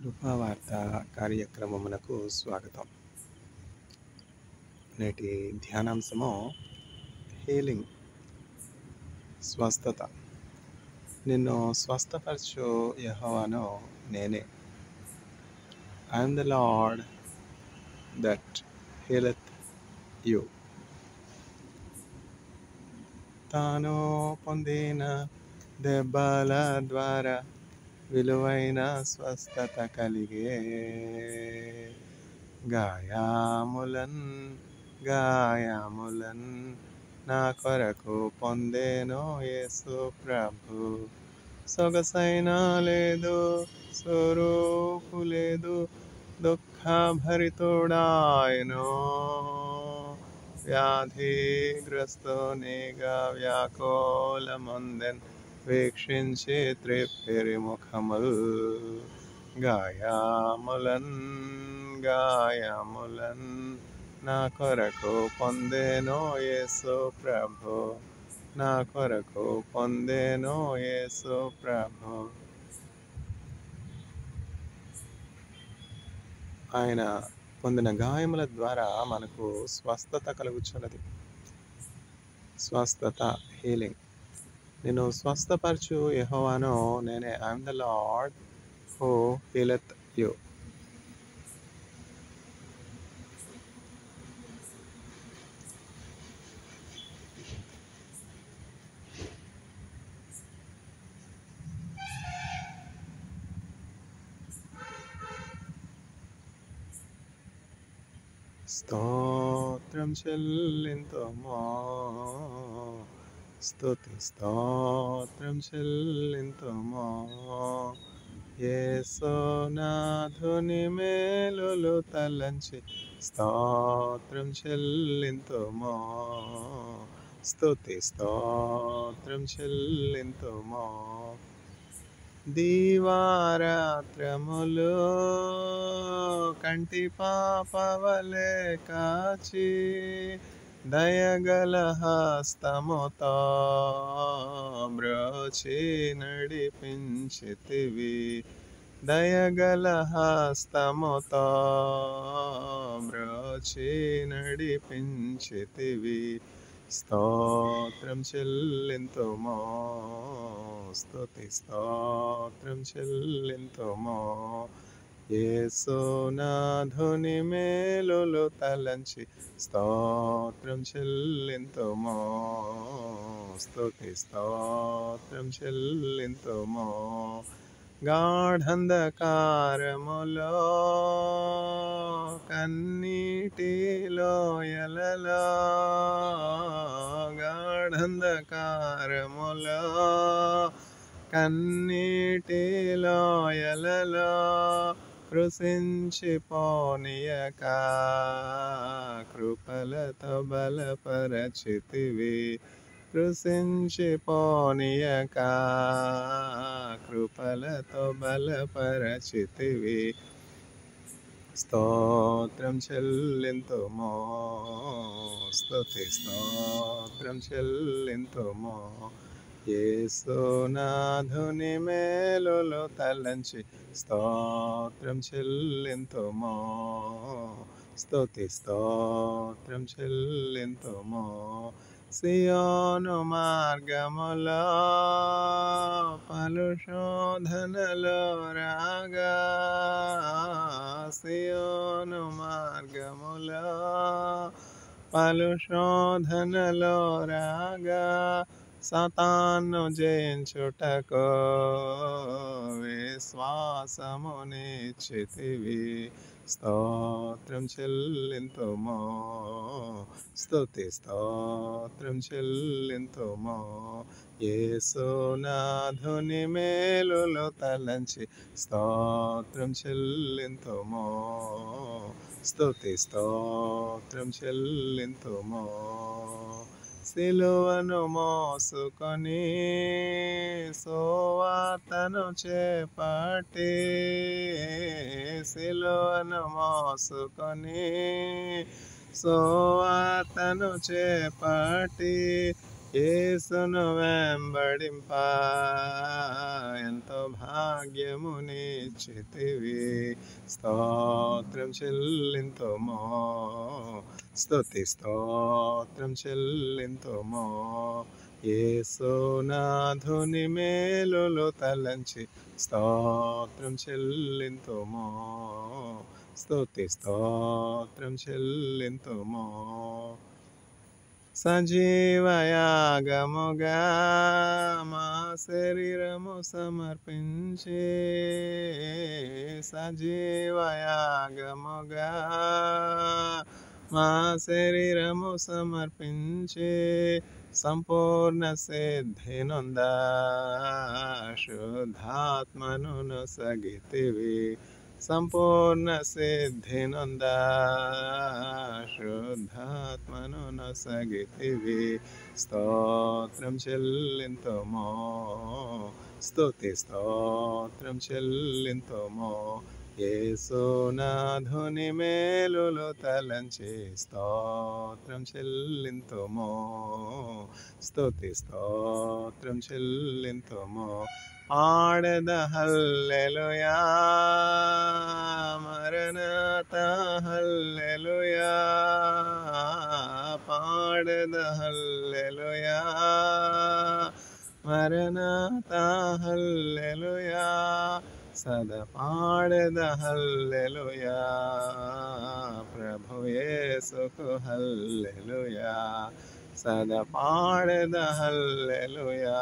కృపావార్త కార్యక్రమమునకు స్వాగతం. నేటి ధ్యానాంశము హీలింగ్, స్వస్థత. నిన్ను స్వస్థపరచు యెహోవాను నేనే. I'm the lord that healeth you. తాను పొందిన దెబ్బల ద్వారా విలువైన స్వస్థత కలిగే. గాయములన్ నా కొరకు పొందేనో యేసు ప్రభు. సొగసైన లేదు, స్వరూపు లేదు, దుఃఖభరితుడాయనో. వ్యాధిగ్రస్తునిగా వ్యాకులమొందెన్, వీక్షించి త్రిప్పిరి ముఖముల్. గాయములన్ నా కొరకు పొందేనో యేసు ప్రభు. నా కొరకు పొందేనో యేసు ప్రభు. ఆయన పొందిన గాయముల ద్వారా మనకు స్వస్థత కలుగుచున్నది. స్వస్థత, హీలింగ్. నేను స్వస్థపరచు యెహోవాను నేనే. I'm the lord who healeth you. స్తోత్రం చెల్లింతుమా, స్తుతి స్తోత్రం చెల్లింతుమా. యేసునాథుని మేలులు తలంచి స్తోత్రం చెల్లింతుమా. స్తుతి స్తోత్రం చెల్లింతుమా. దీవారాత్రములు కంటి పాపవలే కాచి, దయగల హస్తముతో బ్రోచి నడిపించితివి. దయగల హస్తముతో బ్రోచి నడిపించితివి. స్తోత్రం చెల్లింతుమా. స్తుతి స్తోత్రం చెల్లింతుమా. యేసునాథుని మేలులు తలంచి స్తోత్రం చెల్లింతుమా. స్తుతి స్తోత్రం చెల్లింతుమా. గాఢంధకారములో కన్నీటి లోయలలో, గాఢంధకారములో కన్నీటి లోయలలో కృశించిపోనీయక కృపలతో బలపరచితివి. కృశించిపోనీయక కృపలతో బలపరచితివి. స్తోత్రం చెల్లింతుమా. స్తుతి స్తోత్రం చెల్లింతుమా. యేసునాథుని మేలులు తలంచి స్తోత్రం చెల్లింతుమా. స్తుతి స్తోత్రం చెల్లింతుమా. సియోను మార్గములో పలు శోధనలు రాగా, సియోను మార్గములో పలు శోధనలు రాగా, సాతాను జయించుటకు విశ్వాసమునిచ్చితివి. స్తోత్రం చెల్లింతుమా. స్తుతి స్తోత్రం చెల్లింతుమా. యేసునాథుని మేలులు తలంచి స్తోత్రం చెల్లింతుమా. స్తుతి స్తోత్రం చెల్లింతుమా. సిలువను మోసుకొని సువార్తను చేపట్టి, సిలువను మోసుకొని సువార్తను చేపట్టి, యేసును వెంబడింప ఎంతో భాగ్యము నిశ్చితివి. స్తోత్రం చెల్లింతుమో, స్తుతి స్తోత్రం చెల్లింతుమో. యేసునాథుని మేలులు తలంచి స్తోత్రం చెల్లింతుమో, స్తుతి స్తోత్రం చెల్లింతుమో. సజీవయాగముగా మా శరీరము సమర్పించే, సజీవయాగముగా మా శరీరము సమర్పించే. సంపూర్ణ సిద్ధి నొంద శుద్ధాత్మను నొసగితివి. సంపూర్ణ సిద్ధి నొంద శుద్ధాత్మను నొసగితివి. స్తోత్రం చెల్లింతుమో, స్తుతి స్తోత్రం చెల్లింతుమో. యేసునాథుని మేలులు తలంచి స్తోత్రం చెల్లింతుమో, స్తుతి స్తోత్రం చెల్లింతుమో. పాడెద హల్లెలూయా, మరణాతా హల్లెలూయా. పాడెద హల్లెలూయా, మరణాతా హల్లెలూయా. సదా పాడెద హల్లెలూయా, ప్రభు యేసుకు హల్లెలూయా. సదా పాడెద హల్లెలూయా,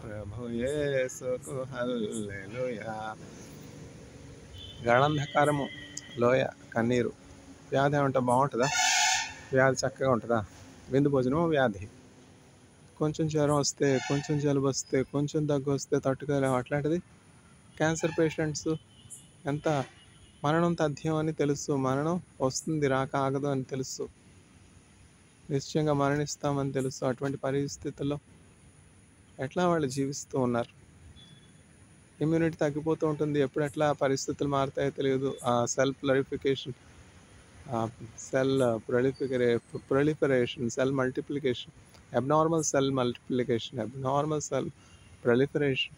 ప్రభు యేసుకు హల్లెలూయా. గాఢంధకారము, లోయ, కన్నీరు. వ్యాధి ఏమంటే బాగుంటుందా? వ్యాధి చక్కగా ఉంటుందా? విందు భోజనం వ్యాధి. కొంచెం జ్వరం వస్తే, కొంచెం జలుబు వస్తే, కొంచెం దగ్గు వస్తే తట్టుకోలేము. అట్లాంటిది క్యాన్సర్ పేషెంట్స్ ఎంత మరణం తథ్యం అని తెలుసు, మరణం వస్తుంది రాక ఆగదు అని తెలుసు, నిశ్చయంగా మరణిస్తామని తెలుసు. అటువంటి పరిస్థితుల్లో ఎట్లా వాళ్ళు జీవిస్తూ ఉన్నారు? ఇమ్యూనిటీ తగ్గిపోతూ ఉంటుంది. ఎప్పుడు ఎట్లా పరిస్థితులు మారుతాయో తెలియదు. Cell purification, cell proliferation, cell multiplication, abnormal cell multiplication, abnormal cell proliferation,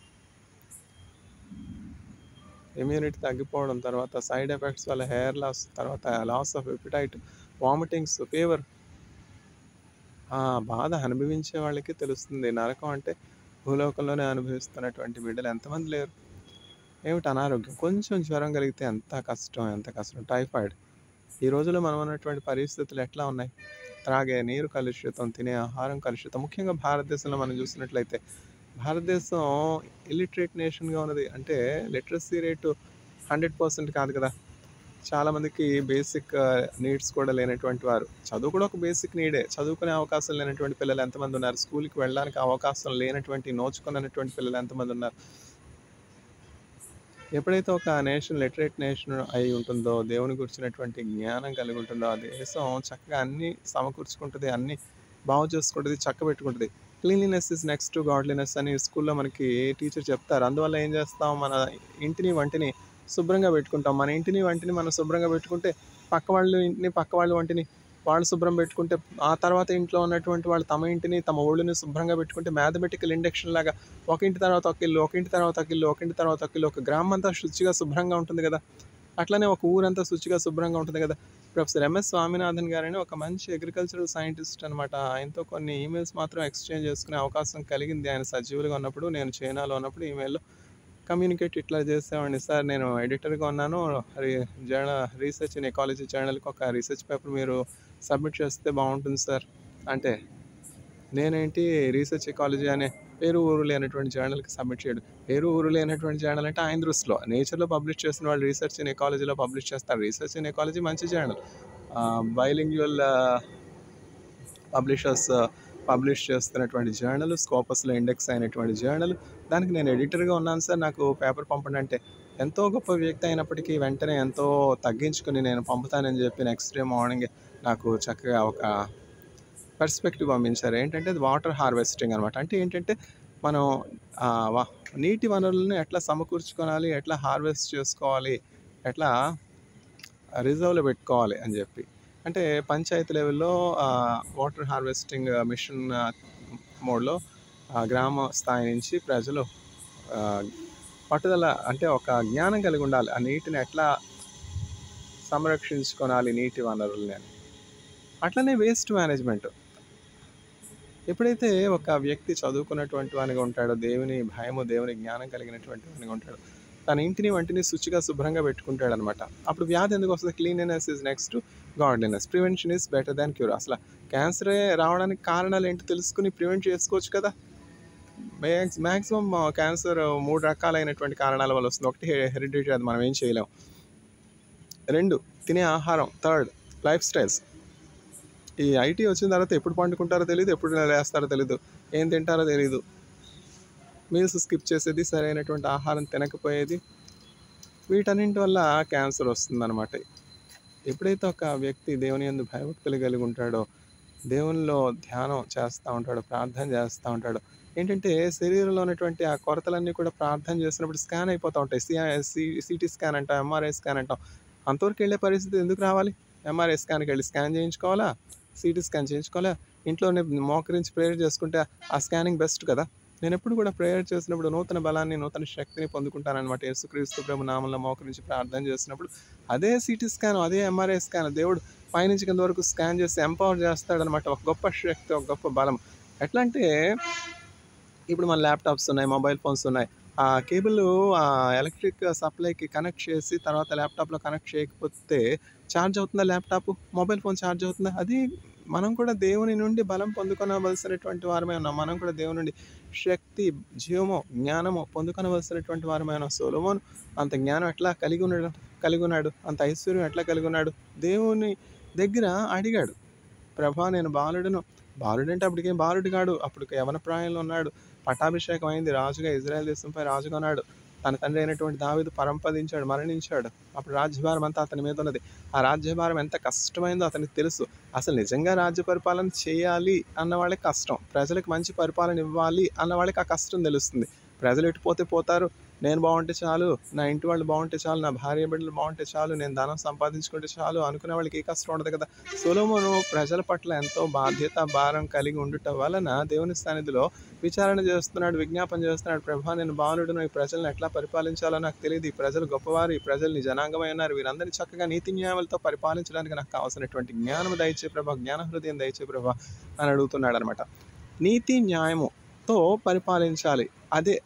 immunity తగ్గిపోవడం, తర్వాత సైడ్ ఎఫెక్ట్స్ వల్ల హెయిర్ లాస్, తర్వాత loss of appetite, vomitings, fever. బాధ అనుభవించే వాళ్ళకి తెలుస్తుంది. నరకం అంటే భూలోకంలోనే అనుభవిస్తున్నటువంటి బిడ్డలు ఎంతమంది లేరు? ఏమిటి అనారోగ్యం? కొంచెం జ్వరం కలిగితే ఎంత కష్టం, ఎంత కష్టం. టైఫాయిడ్. ఈ రోజుల్లో మనం ఉన్నటువంటి పరిస్థితులు ఎట్లా ఉన్నాయి? త్రాగే నీరు కలుషితం, తినే ఆహారం కలుషితం. ముఖ్యంగా భారతదేశంలో మనం చూసినట్లయితే, భారతదేశం ఇల్లిటరేట్ నేషన్గా ఉన్నది. అంటే లిటరసీ రేటు 100% కాదు కదా. చాలామందికి బేసిక్ నీడ్స్ కూడా లేనటువంటి వారు. చదువు కూడా ఒక బేసిక్ నీడే. చదువుకునే అవకాశం లేనటువంటి పిల్లలు ఎంతమంది ఉన్నారు? స్కూల్కి వెళ్ళడానికి అవకాశం లేనటువంటి, నోచుకున్నటువంటి పిల్లలు ఎంతమంది ఉన్నారు? ఎప్పుడైతే ఒక నేషన్ లిటరేట్ నేషన్ అయి ఉంటుందో, దేవుని గురించినటువంటి జ్ఞానం కలిగి ఉంటుందో, ఆ దేశం చక్కగా అన్నీ సమకూర్చుకుంటుంది, అన్నీ బాగు చేసుకుంటుంది, చక్కబెట్టుకుంటుంది. Cleanliness is next to godliness అని స్కూల్లో మనకి టీచర్ చెప్తారు. అందువల్ల ఏం చేస్తాం? మన ఇంటిని వంటిని శుభ్రంగా పెట్టుకుంటాం. మన ఇంటిని వంటిని మనం శుభ్రంగా పెట్టుకుంటే పక్క వాళ్ళ ఇంటిని, పక్క వాళ్ళ వంటిని వాళ్ళు శుభ్రం పెట్టుకుంటే, ఆ తర్వాత ఇంట్లో ఉన్నటువంటి వాళ్ళు తమ ఇంటిని, తమ ఊళ్ళని శుభ్రంగా పెట్టుకుంటే మ్యాథమెటికల్ ఇండక్షన్ లాగా ఒక ఇంటి తర్వాత ఒక ఇల్లు, ఒక ఇంటి తర్వాత ఒక ఇల్లు, ఒక ఇంటి తర్వాత ఒక ఇల్లు, ఒక గ్రామం అంతా శుచిగా శుభ్రంగా ఉంటుంది కదా. అట్లనే ఒక ఊరంతా శుచిగా శుభ్రంగా ఉంటుంది కదా. ప్రొఫెసర్ ఎంఎస్ స్వామినాథన్ గారని ఒక మంచి అగ్రికల్చరల్ సైంటిస్ట్ అనమాట. ఆయనతో కొన్ని ఈమెయిల్స్ మాత్రం ఎక్స్చేంజ్ చేసుకునే అవకాశం కలిగింది. ఆయన సజీవులుగా ఉన్నప్పుడు, నేను చైనాలో ఉన్నప్పుడు ఈమెయిల్లో కమ్యూనికేట్ ఇట్లా చేసేవాడిని. సార్, నేను ఎడిటర్గా ఉన్నాను, రీసెర్చ్ ఇన్ ఎకాలజీ జర్నల్కి ఒక రీసెర్చ్ పేపర్ మీరు సబ్మిట్ చేస్తే బాగుంటుంది సార్ అంటే, నేనేంటి రీసెర్చ్ ఎకాలజీ అనే పేరు ఊరు లేనటువంటి జర్నల్కి సబ్మిట్ చేయడం. పేరు ఊరు లేనటువంటి జర్నల్ అంటే ఆయన దృష్టిలో నేచర్లో పబ్లిష్ చేసిన వాళ్ళు రీసెర్చ్ ఇన్ ఎకాలజీలో పబ్లిష్ చేస్తారు. రీసెర్చ్ ఇన్ ఎకాలజీ మంచి జర్నల్, బైలింగ్యువల్ పబ్లిషర్స్ పబ్లిష్ చేస్తున్నటువంటి జర్నల్, స్కోపస్లో ఇండెక్స్ అయినటువంటి జర్నల్. దానికి నేను ఎడిటర్గా ఉన్నాను సార్, నాకు పేపర్ పంపండి అంటే, ఎంతో గొప్ప వ్యక్తి అయినప్పటికీ వెంటనే ఎంతో తగ్గించుకుని నేను పంపుతానని చెప్పి నెక్స్ట్ డే మార్నింగ్ నాకు చక్కగా ఒక పర్స్పెక్టివ్ పంపించారు. ఏంటంటే అది వాటర్ హార్వెస్టింగ్ అనమాట. అంటే ఏంటంటే మనం నీటి వనరులను ఎట్లా సమకూర్చుకోవాలి, ఎట్లా హార్వెస్ట్ చేసుకోవాలి, ఎట్లా రిజర్వ్లో పెట్టుకోవాలి అని చెప్పి. అంటే పంచాయతీ లెవెల్‌లో వాటర్ హార్వెస్టింగ్ మిషన్ మోడ్‌లో గ్రామ స్థాయి నుంచి ప్రజలు ఆహ్, పట్టుదల అంటే ఒక జ్ఞానం కలిగి ఉండాలి. ఆ నీటిని ఎట్లా సంరక్షించుకోనాలి నీటి వనరుల్ని అని. అట్లనే వేస్ట్ మేనేజ్‌మెంట్. ఎప్పుడైతే ఒక వ్యక్తి చదువుకున్నటువంటి వానిగా ఉంటాడో, దేవుని భయము, దేవుని జ్ఞానం కలిగినటువంటి వానిగా ఉంటాడో, తన ఇంటిని, వంటిని శుచిగా, శుభ్రంగా పెట్టుకుంటాడనమాట. అప్పుడు వ్యాధి ఎందుకొస్తది? Cleanliness is next to godliness. Prevention is better than cure. అసల క్యాన్సరే రావడానికి కారణాలేంటో తెలుసుకొని ప్రివెంట్ చేసుకోవచ్చు కదా! మాక్సిమం క్యాన్సర్ 3 రకాలైనటువంటి కారణాల వల్ల వస్తుంది. ఒకటి హెరిడిటరీ, అది మనం ఏం చేయలేం. 2 తినే ఆహారం. Third life styles. ఈ ఐటీ వచ్చిన తర్వాత ఎప్పుడు పండుకుంటారో తెలీదు, ఎప్పుడు లేస్తారో తెలీదు, ఏం తింటారో తెలీదు. మీల్స్ స్కిప్ చేసేది, సరైనటువంటి ఆహారం తినకపోయేది, వీటన్నింటి వల్ల క్యాన్సర్ వస్తుందన్నమాట. ఎప్పుడైతే ఒక వ్యక్తి దేవుని యందు భయభక్తులు కలిగి ఉంటాడో, దేవునిలో ధ్యానం చేస్తూ ఉంటాడో, ప్రార్థన చేస్తూ ఉంటాడో, ఏంటంటే శరీరంలో ఉన్నటువంటి ఆ కొరతలన్నీ కూడా ప్రార్థన చేస్తున్నప్పుడు స్కాన్ అయిపోతూ ఉంటాయి. సిటీ స్కాన్ అంటాం, ఎంఆర్ఐ స్కాన్ అంటాం. అంతవరకు వెళ్ళే పరిస్థితి ఎందుకు రావాలి? ఎంఆర్ఐ స్కాన్కి వెళ్ళి స్కాన్ చేయించుకోవాలా, సిటీ స్కాన్ చేయించుకోవాలా, ఇంట్లోనే మోకరించి ప్రేయర్ చేసుకుంటే ఆ స్కానింగ్ బెస్ట్ కదా. నేను ఎప్పుడు కూడా ప్రేయర్ చేసినప్పుడు నూతన బలాన్ని, నూతన శక్తిని పొందుకుంటానన్నమాట. యేసుక్రీస్తు ప్రభు నామంలో మోకరించి ప్రార్థన చేసినప్పుడు అదే సిటీ స్కాన్, అదే ఎంఆర్ఐ స్కాన్ దేవుడు పైనుంచి కింద వరకు స్కాన్ చేసి ఎంపవర్ చేస్తాడనమాట. ఒక గొప్ప శక్తి, ఒక గొప్ప బలం. ఎట్లా అంటే ఇప్పుడు మన ల్యాప్టాప్స్ ఉన్నాయి, మొబైల్ ఫోన్స్ ఉన్నాయి. ఆ కేబుల్ ఎలక్ట్రిక్ సప్లైకి కనెక్ట్ చేసి తర్వాత ల్యాప్టాప్లో కనెక్ట్ చేయకపోతే ఛార్జ్ అవుతుందా ల్యాప్టాప్? మొబైల్ ఫోన్ ఛార్జ్ అవుతుందా? అది మనం కూడా దేవుని నుండి బలం పొందుకొనవలసినటువంటి వారమే ఉన్నాం. మనం కూడా దేవుని నుండి శక్తి, జీవము, జ్ఞానము పొందుకొనవలసినటువంటి వారమే ఉన్నాం. సొలొమోను అంత జ్ఞానం ఎట్లా కలిగి ఉన్నాడు, అంత ఐశ్వర్యం ఎట్లా కలిగి ఉన్నాడు? దేవుని దగ్గర అడిగాడు, ప్రభా నేను బాలుడును. బాలుడంటే అప్పటికేం బాలుడు కాడు, అప్పుడు యవన ప్రాయంలో ఉన్నాడు. పట్టాభిషేకం అయింది, రాజుగా ఇజ్రాయెల్ దేశంపై రాజుగా ఉన్నాడు. తన తండ్రి అయినటువంటి దావీదు పరంపదించాడు, మరణించాడు. అప్పుడు రాజ్యభారం అంతా అతని మీద ఉన్నది. ఆ రాజ్యభారం ఎంత కష్టమైందో అతనికి తెలుసు. అసలు నిజంగా రాజ్య పరిపాలన చేయాలి అన్న వాళ్ళకి కష్టం, ప్రజలకు మంచి పరిపాలన ఇవ్వాలి అన్న వాళ్ళకి ఆ కష్టం తెలుస్తుంది. ప్రజలు ఎటుపోతే పోతారు, నేను బాగుంటే చాలు, నా ఇంటి వాళ్ళు బాగుంటే చాలు, నా భార్య బిడ్డలు బాగుంటే చాలు, నేను ధనం సంపాదించుకుంటే చాలు అనుకునే వాళ్ళకి ఏ కష్టం ఉండదు కదా. సొలొమోను ప్రజల పట్ల ఎంతో బాధ్యత, భారం కలిగి ఉండటం వలన దేవుని సన్నిధిలో విచారణ చేస్తున్నాడు, విజ్ఞాపన చేస్తున్నాడు. ప్రభా నేను బాలుడును, ఈ ప్రజలను ఎట్లా పరిపాలించాలో నాకు తెలియదు, ఈ ప్రజలు గొప్పవారు, ఈ ప్రజలు నీ జనాంగమై ఉన్నారు, వీరందరినీ చక్కగా నీతి న్యాయాలతో పరిపాలించడానికి నాకు కావాల్సినటువంటి జ్ఞానం దయచే ప్రభా, జ్ఞాన హృదయం దయచే ప్రభా అని అడుగుతున్నాడు అనమాట. నీతి న్యాయముతో పరిపాలించాలి. అదే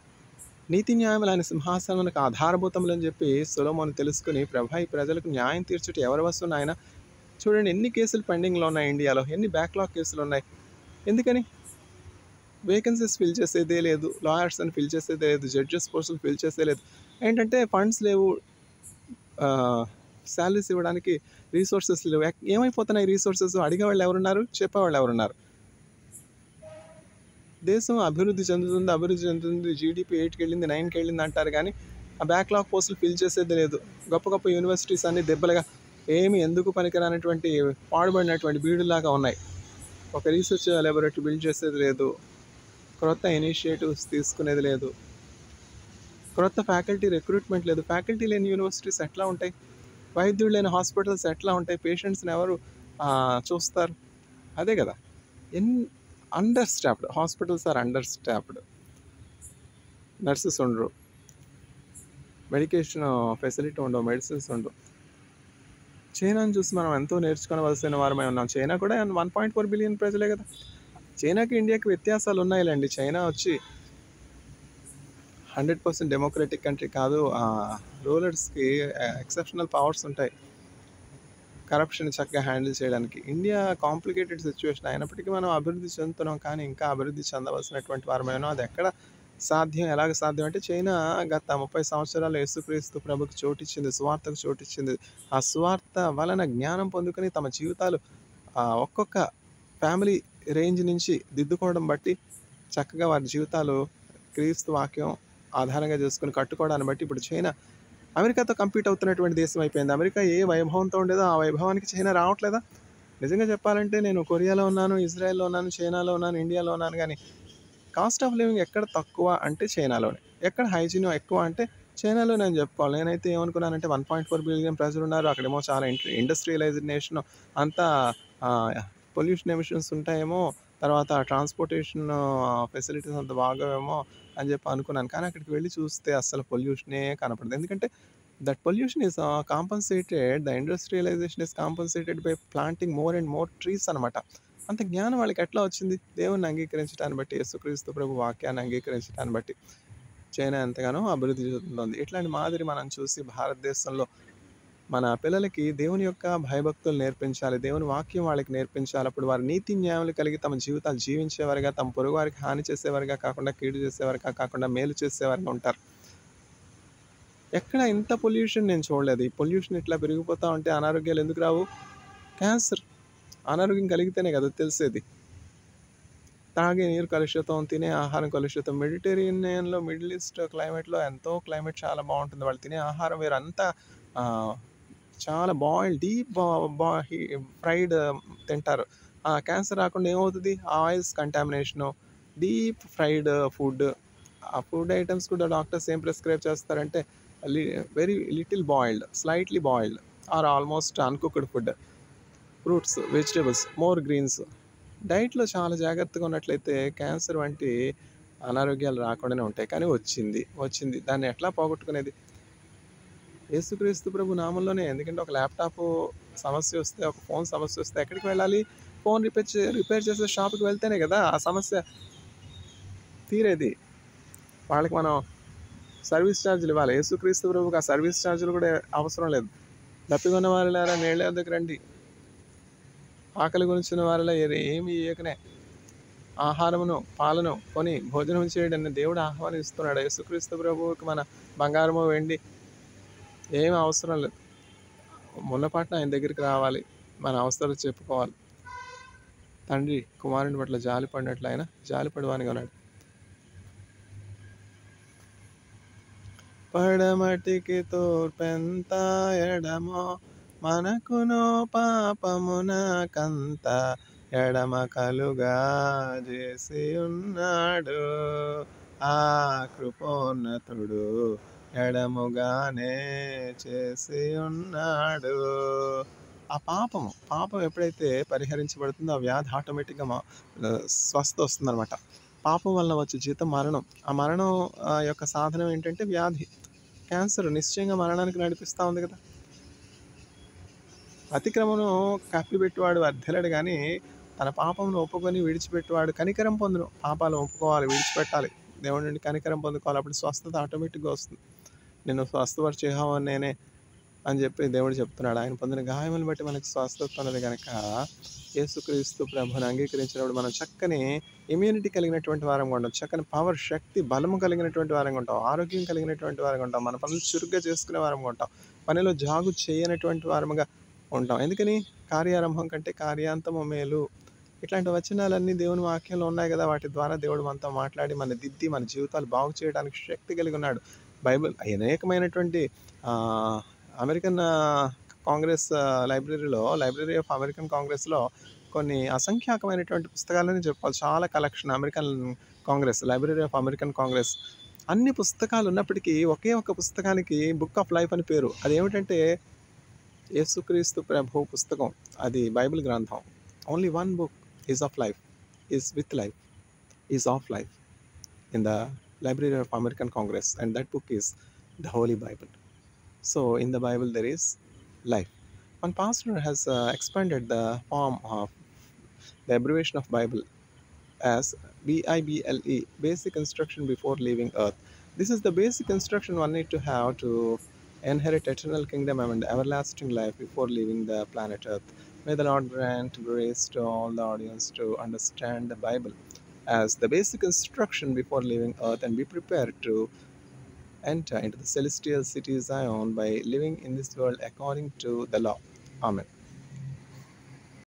నీతి న్యాయములు ఆయన సింహాసనమునకు ఆధారభూతములని చెప్పి సొలొమోను తెలుసుకుని, ప్రభా ఈ ప్రజలకు న్యాయం తీర్చుట ఎవరి వస్తువు నాయన? చూడండి ఎన్ని కేసులు పెండింగ్లో ఉన్నాయి ఇండియాలో, ఎన్ని బ్యాక్లాగ్ కేసులు ఉన్నాయి. ఎందుకని? వేకెన్సీస్ ఫిల్ చేసేదే లేదు, లాయర్స్ని ఫిల్ చేసేదే లేదు, జడ్జెస్ పోస్టులు ఫిల్ చేసేదే లేదు. ఏంటంటే ఫండ్స్ లేవు, శాలరీస్ ఇవ్వడానికి రీసోర్సెస్ లేవు. ఏమైపోతున్నాయి రీసోర్సెస్? అడిగేవాళ్ళు ఎవరున్నారు, చెప్పేవాళ్ళు ఎవరున్నారు? దేశం అభివృద్ధి చెందుతుంది, జీడీపీ 8కి వెళ్ళింది, 9కి వెళ్ళింది అంటారు కానీ ఆ బ్యాక్లాగ్ పోస్టులు ఫిల్ చేసేది లేదు. గొప్ప గొప్ప యూనివర్సిటీస్ అన్ని దెబ్బలుగా ఏమి ఎందుకు పనికిరానటువంటి పాడుబడినటువంటి బీడులాగా ఉన్నాయి. ఒక రీసెర్చ్ లాబొరేటరీ బిల్డ్ చేసేది లేదు, క్రొత్త ఇనిషియేటివ్స్ తీసుకునేది లేదు, క్రొత్త ఫ్యాకల్టీ రిక్రూట్మెంట్ లేదు. ఫ్యాకల్టీ లేని యూనివర్సిటీస్ ఎట్లా ఉంటాయి? వైద్యులు లేని హాస్పిటల్స్ ఎట్లా ఉంటాయి? పేషెంట్స్ని ఎవరు చూస్తారు? అదే కదా. Understaffed hospitals are understaffed, nurses ఉండరు, మెడికేషన్ ఫెసిలిటీ ఉండవు, మెడిసిన్స్ ఉండవు. చైనాని చూసి మనం ఎంతో నేర్చుకోవలసిన వారమై ఉన్నాం. చైనా కూడా 1.4 బిలియన్ ప్రజలే కదా. చైనాకి ఇండియాకి వ్యత్యాసాలు ఉన్నాయిలేండి. చైనా వచ్చి 100% డెమోక్రటిక్ కంట్రీ కాదు. రూలర్స్కి ఎక్సెప్షనల్ పవర్స్ ఉంటాయి కరప్షన్ చక్కగా హ్యాండిల్ చేయడానికి. ఇండియా కాంప్లికేటెడ్ సిచ్యువేషన్ అయినప్పటికీ మనం అభివృద్ధి చెందుతున్నాం, కానీ ఇంకా అభివృద్ధి చెందవలసినటువంటి వారమైనా అది ఎక్కడ సాధ్యం, ఎలాగ సాధ్యం అంటే చైనా గత 30 సంవత్సరాలు యేసుక్రీస్తు ప్రభుకి చోటిచ్చింది, సువార్తకు చోటిచ్చింది. ఆ సువార్త వలన జ్ఞానం పొందుకొని తమ జీవితాలు ఒక్కొక్క ఫ్యామిలీ రేంజ్ నుంచి దిద్దుకోవడం బట్టి చక్కగా వారి జీవితాలు క్రీస్తు వాక్యం ఆధారంగా చేసుకుని కట్టుకోవడాన్ని బట్టి ఇప్పుడు చైనా అమెరికాతో కంపీట్ అవుతున్నటువంటి దేశం అయిపోయింది. అమెరికా ఏ వైభవంతో ఉండేదో ఆ వైభవానికి చైనా రావట్లేదా? నిజంగా చెప్పాలంటే నేను కొరియాలో ఉన్నాను, ఇజ్రాయెల్లో ఉన్నాను, చైనాలో ఉన్నాను, ఇండియాలో ఉన్నాను, కానీ కాస్ట్ ఆఫ్ లివింగ్ ఎక్కడ తక్కువ అంటే చైనాలోనే. ఎక్కడ హైజీన్ ఎక్కువ అంటే చైనాలో నేను చెప్పుకోవాలి. నేనైతే ఏమనుకున్నానంటే 1.4 బిలియన్ ప్రజలున్నారు. అక్కడేమో చాలా ఇండస్ట్రియలైజ్డ్ నేషను. అంతా పొల్యూషన్ ఎమిషన్స్ ఉంటాయేమో, తర్వాత ట్రాన్స్‌పోర్టేషన్ ఫెసిలిటీస్ అంత బాగోవేమో అని చెప్పి అనుకున్నాను. కానీ అక్కడికి వెళ్లి చూస్తే అస్సలు పొల్యూషనే కనపడదు. ఎందుకంటే that pollution is compensated the industrialization is compensated by planting more and more trees అనమాట. అంత జ్ఞానం వాళ్ళకి ఎట్లా వచ్చింది? దేవుడిని అంగీకరించడాన్ని బట్టి, యేసుక్రీస్తు ప్రభు వాక్యాన్ని అంగీకరించడాన్ని బట్టి. చైనా ఎంతగానో అభివృద్ధి చెందుతుంది. ఇట్లాంటి మాదిరి మనం చూసి భారతదేశంలో మన పిల్లలకి దేవుని యొక్క భయభక్తులు నేర్పించాలి. దేవుని వాక్యం వాళ్ళకి నేర్పించాలి. అప్పుడు వారు నీతి న్యాయాలు కలిగి తమ జీవితాలు జీవించేవారుగా, తమ పొరుగువారికి హాని చేసేవారుగా కాకుండా, కీడు చేసేవారుగా కాకుండా, మేలు చేసేవారుగా ఉంటారు. ఎక్కడ ఇంత పొల్యూషన్ నేను చూడలేదు. ఈ పొల్యూషన్ ఇట్లా పెరిగిపోతా ఉంటే అనారోగ్యాలు ఎందుకు రావు? క్యాన్సర్ అనారోగ్యం కలిగితేనే కదా తెలిసేది. తాగే నీరు కలుషితం, తినే ఆహారం కలుషితం. మెడిటేరియన్‌లో మిడిల్ ఈస్ట్ క్లైమేట్‌లో ఎంతో క్లైమేట్ చాలా బావుంటుంది. వాళ్ళు తినే ఆహారం వేరు. అంతా ఆహ్, చాలా బాయిల్డ్ డీప్ బా బా హీ ఫ్రైడ్ తింటారు. క్యాన్సర్ రాకుండా ఏమవుతది? Oils contamination, deep fried food. ఆ ఫుడ్ ఐటెమ్స్ కూడా డాక్టర్స్ ఏం ప్రిస్క్రైబ్ చేస్తారంటే లి very little boiled, slightly boiled or almost uncooked food. Fruits, vegetables, more greens. డైట్‌లో చాలా జాగ్రత్తగా ఉన్నట్లయితే క్యాన్సర్ వంటి అనారోగ్యాలు రాకుండానే ఉంటాయి. కానీ వచ్చింది. దాన్ని ఎట్లా పోగొట్టుకునేది? యేసుక్రీస్తు ప్రభు నామంలోనే. ఎందుకంటే ఒక ల్యాప్‌టాపు సమస్య వస్తే, ఒక ఫోన్ సమస్య వస్తే ఎక్కడికి వెళ్ళాలి? ఫోన్ రిపేర్ చేసే షాప్‌కి వెళ్తేనే కదా ఆ సమస్య తీరేది. వాళ్ళకి మనం సర్వీస్ ఛార్జ్‌లు ఇవ్వాలి. యేసుక్రీస్తు ప్రభువుకి ఆ సర్వీస్ ఛార్జ్‌లు కూడా అవసరం లేదు. దప్పిగొన్న వారులారా నీళ్ళ యొద్దకు రండి. ఆకలి గొనుచున్న వారిలా ఏమి ఇయ్యకనే ఆహారమును, పాలను కొని భోజనం చేయడని దేవుడు ఆహ్వానిస్తున్నాడు. యేసుక్రీస్తు ప్రభువుకి మన బంగారము, వెండి ఏమి అవసరం లేదు. మున్నపాటున ఆయన దగ్గరికి రావాలి. మన అవసరాలు చెప్పుకోవాలి. తండ్రి కుమారుని పట్ల జాలి పడినట్లు ఆయన జాలిపడువానిగా ఉన్నాడు. పడమటికి తూర్పెంత ఎడమో మనకును పాపమునకంత ఎడమ కలుగా చేసి ఉన్నాడు. ఆ కృపోన్నతుడు ఎడముగానే చేసి ఉన్నాడు. ఆ పాపం ఎప్పుడైతే పరిహరించబడుతుందో ఆ వ్యాధి ఆటోమేటిక్‌గా స్వస్థ వస్తుందనమాట. పాపం వలన వచ్చే జీతం మరణం. ఆ మరణం యొక్క సాధనం ఏంటంటే వ్యాధి. క్యాన్సర్ నిశ్చయంగా మరణానికి నడిపిస్తా ఉంది కదా! అతిక్రమను కప్పిపెట్టువాడు వర్ధిల్లడు గానీ, తన పాపమును ఒప్పుకొని విడిచిపెట్టువాడు కనికరం పొందును. పాపాలు ఒప్పుకోవాలి, విడిచిపెట్టాలి. దేవుడి నుండి కనికరం పొందుకోవాలి. అప్పుడు స్వస్థత ఆటోమేటిక్‌గా వస్తుంది. నిన్ను స్వస్థపరిచే యెహోవాను నేనే అని చెప్పి దేవుడు చెప్తున్నాడు. ఆయన పొందిన గాయములను బట్టి మనకు స్వస్థత ఉన్నది గనక, యేసుక్రీస్తు ప్రభువుని అంగీకరించినప్పుడు మనం చక్కని ఇమ్యూనిటీ కలిగినటువంటి వారంగా ఉంటాం. చక్కని పవర్, శక్తి, బలము కలిగినటువంటి వారంగా ఉంటాం. ఆరోగ్యం కలిగినటువంటి వారంగా ఉంటాం. మన పనులు చురుగ్గా చేసుకునే వారంగా ఉంటాం. పనిలో జాగు చేయనటువంటి వారముగా ఉంటాం. ఎందుకని? కార్యారంభం కంటే కార్యాంతము మేలు. ఇట్లాంటి వచనాలన్నీ దేవుని వాక్యంలో ఉన్నాయి గదా! వాటి ద్వారా దేవుడు మనతో మాట్లాడి, మన దిద్ది, మన జీవితాలు బాగు చేయడానికి శక్తి కలిగి ఉన్నాడు. బైబిల్ అనేకమైనటువంటి ఆహ్, American Congress library of American కాంగ్రెస్‌లో కొన్ని అసంఖ్యాకమైనటువంటి పుస్తకాలని చెప్పాలి. చాలా collection American Congress, library of American Congress. అన్ని పుస్తకాలు ఉన్నప్పటికీ ఒకే ఒక పుస్తకానికి బుక్ ఆఫ్ లైఫ్ అని పేరు. అదేమిటంటే యేసుక్రీస్తు ప్రభు పుస్తకం. అది బైబిల్ గ్రంథం. Only one book is of life, is with life, is of life in the Library of American Congress, and that book is the Holy Bible. So in the Bible there is life. One pastor has expanded the form of the abbreviation of Bible as BIBLE, basic instruction before leaving earth. This is the basic instruction one need to have to inherit eternal kingdom and everlasting life before leaving the planet earth. May the Lord grant grace to all the audience to understand the Bible as the basic instruction before leaving earth and be prepared to enter into the celestial city Zion by living in this world according to the law. Amen.